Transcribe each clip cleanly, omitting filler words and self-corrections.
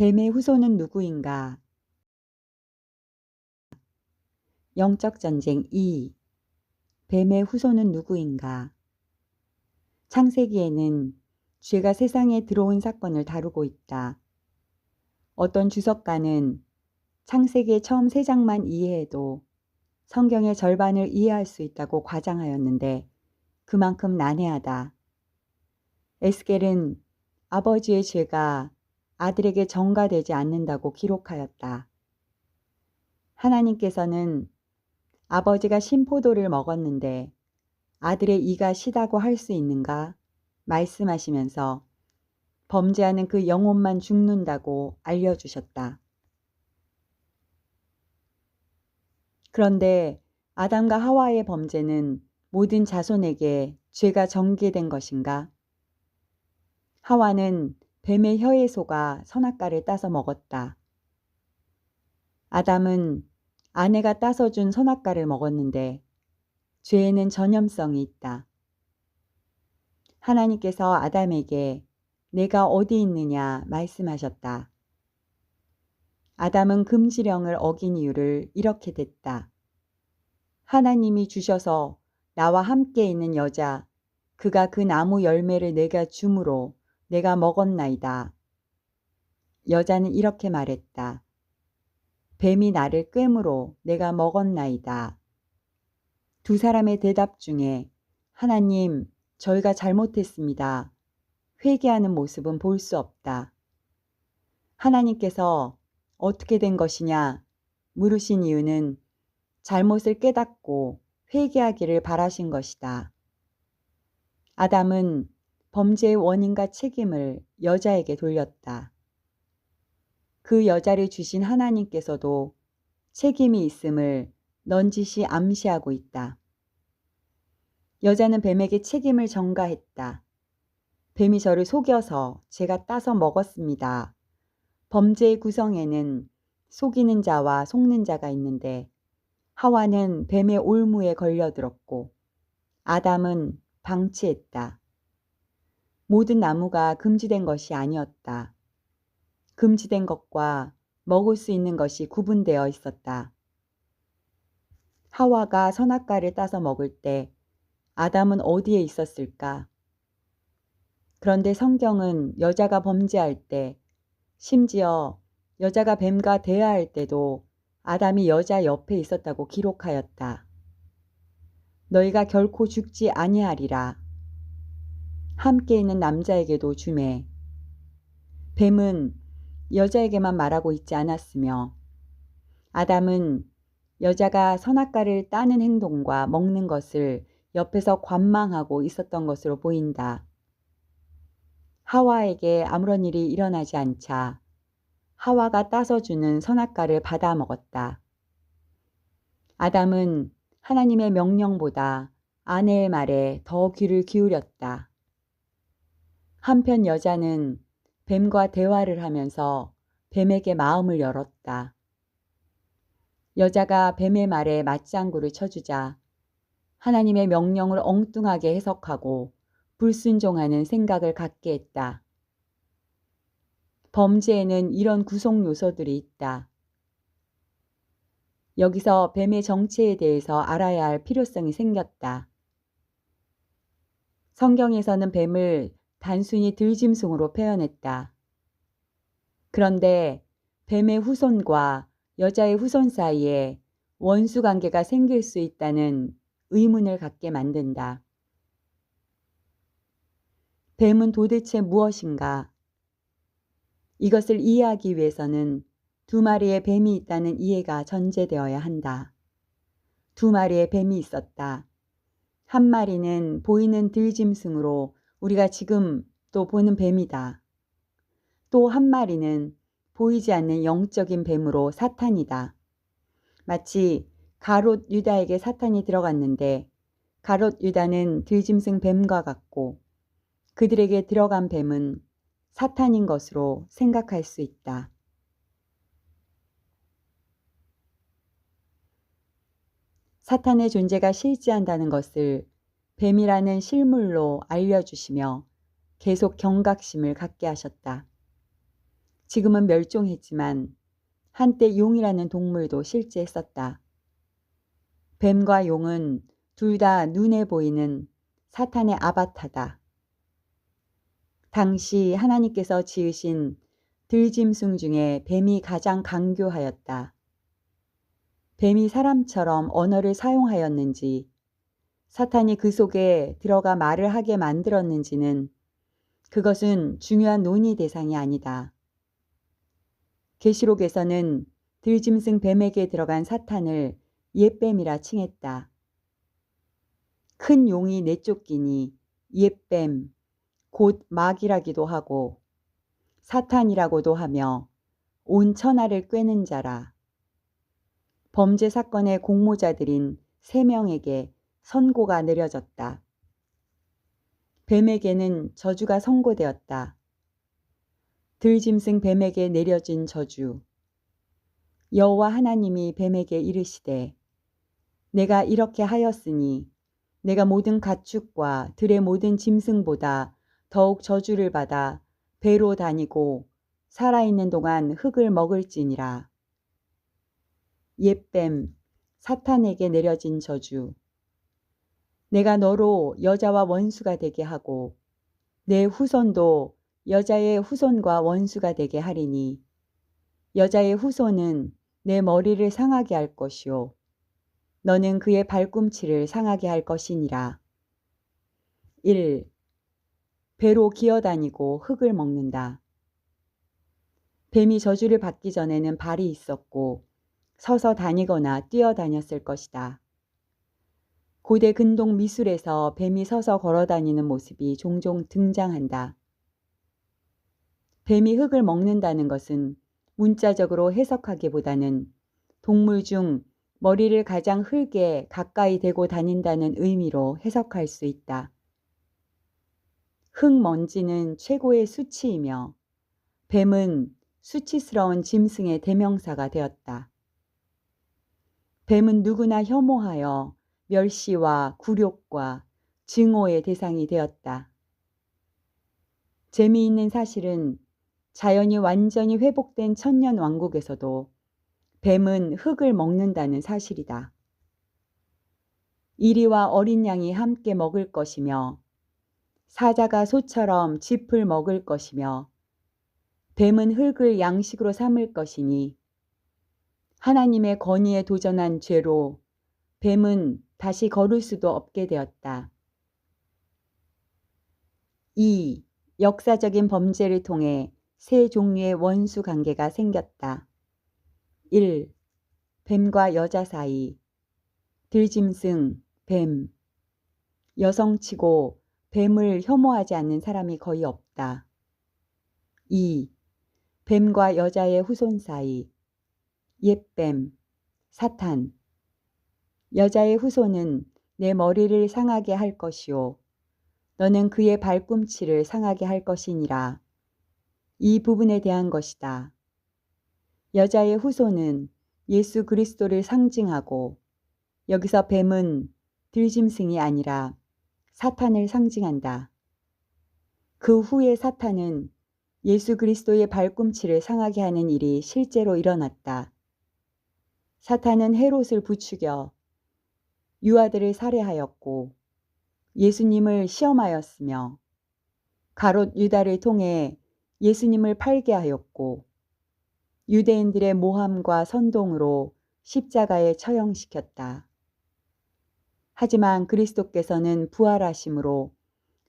뱀의 후손은 누구인가? 영적 전쟁 2. 뱀의 후손은 누구인가? 창세기에는 죄가 세상에 들어온 사건을 다루고 있다. 어떤 주석가는 창세기의 처음 3장만 이해해도 성경의 절반을 이해할 수 있다고 과장하였는데 그만큼 난해하다. 에스겔은 아버지의 죄가 아들에게 전가되지 않는다고 기록하였다. 하나님께서는 아버지가 신포도를 먹었는데 아들의 이가 시다고 할 수 있는가 말씀하시면서 범죄하는 그 영혼만 죽는다고 알려주셨다. 그런데 아담과 하와의 범죄는 모든 자손에게 죄가 전개된 것인가? 하와는 뱀의 혀에 속아 선악과를 따서 먹었다. 아담은 아내가 따서 준 선악과를 먹었는데 죄에는 전염성이 있다. 하나님께서 아담에게 내가 어디 있느냐 말씀하셨다. 아담은 금지령을 어긴 이유를 이렇게 댔다. 하나님이 주셔서 나와 함께 있는 여자, 그가 그 나무 열매를 내가 주므로 내가 먹었나이다. 여자는 이렇게 말했다. 뱀이 나를 꿰므로 내가 먹었나이다. 두 사람의 대답 중에 하나님, 저희가 잘못했습니다. 회개하는 모습은 볼 수 없다. 하나님께서 어떻게 된 것이냐 물으신 이유는 잘못을 깨닫고 회개하기를 바라신 것이다. 아담은 범죄의 원인과 책임을 여자에게 돌렸다. 그 여자를 주신 하나님께서도 책임이 있음을 넌지시 암시하고 있다. 여자는 뱀에게 책임을 전가했다. 뱀이 저를 속여서 제가 따서 먹었습니다. 범죄의 구성에는 속이는 자와 속는 자가 있는데 하와는 뱀의 올무에 걸려들었고 아담은 방치했다. 모든 나무가 금지된 것이 아니었다. 금지된 것과 먹을 수 있는 것이 구분되어 있었다. 하와가 선악과를 따서 먹을 때 아담은 어디에 있었을까? 그런데 성경은 여자가 범죄할 때, 심지어 여자가 뱀과 대화할 때도 아담이 여자 옆에 있었다고 기록하였다. 너희가 결코 죽지 아니하리라. 함께 있는 남자에게도 주매. 뱀은 여자에게만 말하고 있지 않았으며 아담은 여자가 선악과를 따는 행동과 먹는 것을 옆에서 관망하고 있었던 것으로 보인다. 하와에게 아무런 일이 일어나지 않자 하와가 따서 주는 선악과를 받아 먹었다. 아담은 하나님의 명령보다 아내의 말에 더 귀를 기울였다. 한편 여자는 뱀과 대화를 하면서 뱀에게 마음을 열었다. 여자가 뱀의 말에 맞장구를 쳐주자 하나님의 명령을 엉뚱하게 해석하고 불순종하는 생각을 갖게 했다. 범죄에는 이런 구성 요소들이 있다. 여기서 뱀의 정체에 대해서 알아야 할 필요성이 생겼다. 성경에서는 뱀을 단순히 들짐승으로 표현했다. 그런데 뱀의 후손과 여자의 후손 사이에 원수 관계가 생길 수 있다는 의문을 갖게 만든다. 뱀은 도대체 무엇인가? 이것을 이해하기 위해서는 두 마리의 뱀이 있다는 이해가 전제되어야 한다. 두 마리의 뱀이 있었다. 한 마리는 보이는 들짐승으로 우리가 지금 또 보는 뱀이다. 또 한 마리는 보이지 않는 영적인 뱀으로 사탄이다. 마치 가롯 유다에게 사탄이 들어갔는데 가롯 유다는 들짐승 뱀과 같고 그들에게 들어간 뱀은 사탄인 것으로 생각할 수 있다. 사탄의 존재가 실지한다는 것을 뱀이라는 실물로 알려주시며 계속 경각심을 갖게 하셨다. 지금은 멸종했지만 한때 용이라는 동물도 실제했었다. 뱀과 용은 둘 다 눈에 보이는 사탄의 아바타다. 당시 하나님께서 지으신 들짐승 중에 뱀이 가장 강교하였다. 뱀이 사람처럼 언어를 사용하였는지, 사탄이 그 속에 들어가 말을 하게 만들었는지는 그것은 중요한 논의 대상이 아니다. 계시록에서는 들짐승 뱀에게 들어간 사탄을 옛뱀이라 칭했다. 큰 용이 내쫓기니 옛뱀, 곧 마귀라기도 하고 사탄이라고도 하며 온 천하를 꿰는 자라. 범죄 사건의 공모자들인 3명에게 선고가 내려졌다. 뱀에게는 저주가 선고되었다. 들짐승 뱀에게 내려진 저주. 여호와 하나님이 뱀에게 이르시되 내가 이렇게 하였으니 내가 모든 가축과 들의 모든 짐승보다 더욱 저주를 받아 배로 다니고 살아있는 동안 흙을 먹을지니라. 옛뱀 사탄에게 내려진 저주. 내가 너로 여자와 원수가 되게 하고 내 후손도 여자의 후손과 원수가 되게 하리니 여자의 후손은 내 머리를 상하게 할 것이요 너는 그의 발꿈치를 상하게 할 것이니라. 1. 배로 기어다니고 흙을 먹는다. 뱀이 저주를 받기 전에는 발이 있었고 서서 다니거나 뛰어다녔을 것이다. 고대 근동 미술에서 뱀이 서서 걸어다니는 모습이 종종 등장한다. 뱀이 흙을 먹는다는 것은 문자적으로 해석하기보다는 동물 중 머리를 가장 흙에 가까이 대고 다닌다는 의미로 해석할 수 있다. 흙먼지는 최고의 수치이며 뱀은 수치스러운 짐승의 대명사가 되었다. 뱀은 누구나 혐오하여 멸시와 굴욕과 증오의 대상이 되었다. 재미있는 사실은 자연이 완전히 회복된 천년 왕국에서도 뱀은 흙을 먹는다는 사실이다. 이리와 어린 양이 함께 먹을 것이며 사자가 소처럼 짚을 먹을 것이며 뱀은 흙을 양식으로 삼을 것이니 하나님의 권위에 도전한 죄로 뱀은 다시 걸을 수도 없게 되었다. 2. 역사적인 범죄를 통해 세 종류의 원수 관계가 생겼다. 1. 뱀과 여자 사이. 들짐승, 뱀. 여성치고 뱀을 혐오하지 않는 사람이 거의 없다. 2. 뱀과 여자의 후손 사이. 옛뱀, 사탄. 여자의 후손은 내 머리를 상하게 할 것이요 너는 그의 발꿈치를 상하게 할 것이니라. 이 부분에 대한 것이다. 여자의 후손은 예수 그리스도를 상징하고 여기서 뱀은 들짐승이 아니라 사탄을 상징한다. 그 후에 사탄은 예수 그리스도의 발꿈치를 상하게 하는 일이 실제로 일어났다. 사탄은 헤롯을 부추겨 유아들을 살해하였고 예수님을 시험하였으며 가롯 유다를 통해 예수님을 팔게 하였고 유대인들의 모함과 선동으로 십자가에 처형시켰다. 하지만 그리스도께서는 부활하심으로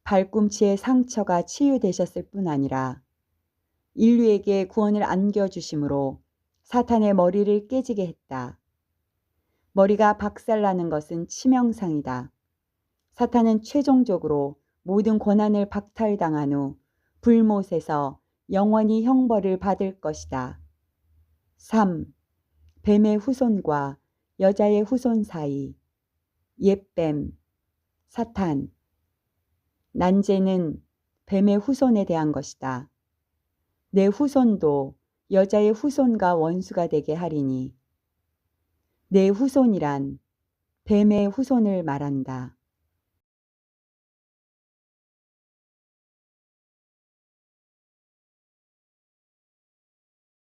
발꿈치의 상처가 치유되셨을 뿐 아니라 인류에게 구원을 안겨주심으로 사탄의 머리를 깨지게 했다. 머리가 박살나는 것은 치명상이다. 사탄은 최종적으로 모든 권한을 박탈당한 후 불못에서 영원히 형벌을 받을 것이다. 3. 뱀의 후손과 여자의 후손 사이. 옛뱀, 사탄. 난제는 뱀의 후손에 대한 것이다. 내 후손도 여자의 후손과 원수가 되게 하리니. 내 후손이란 뱀의 후손을 말한다.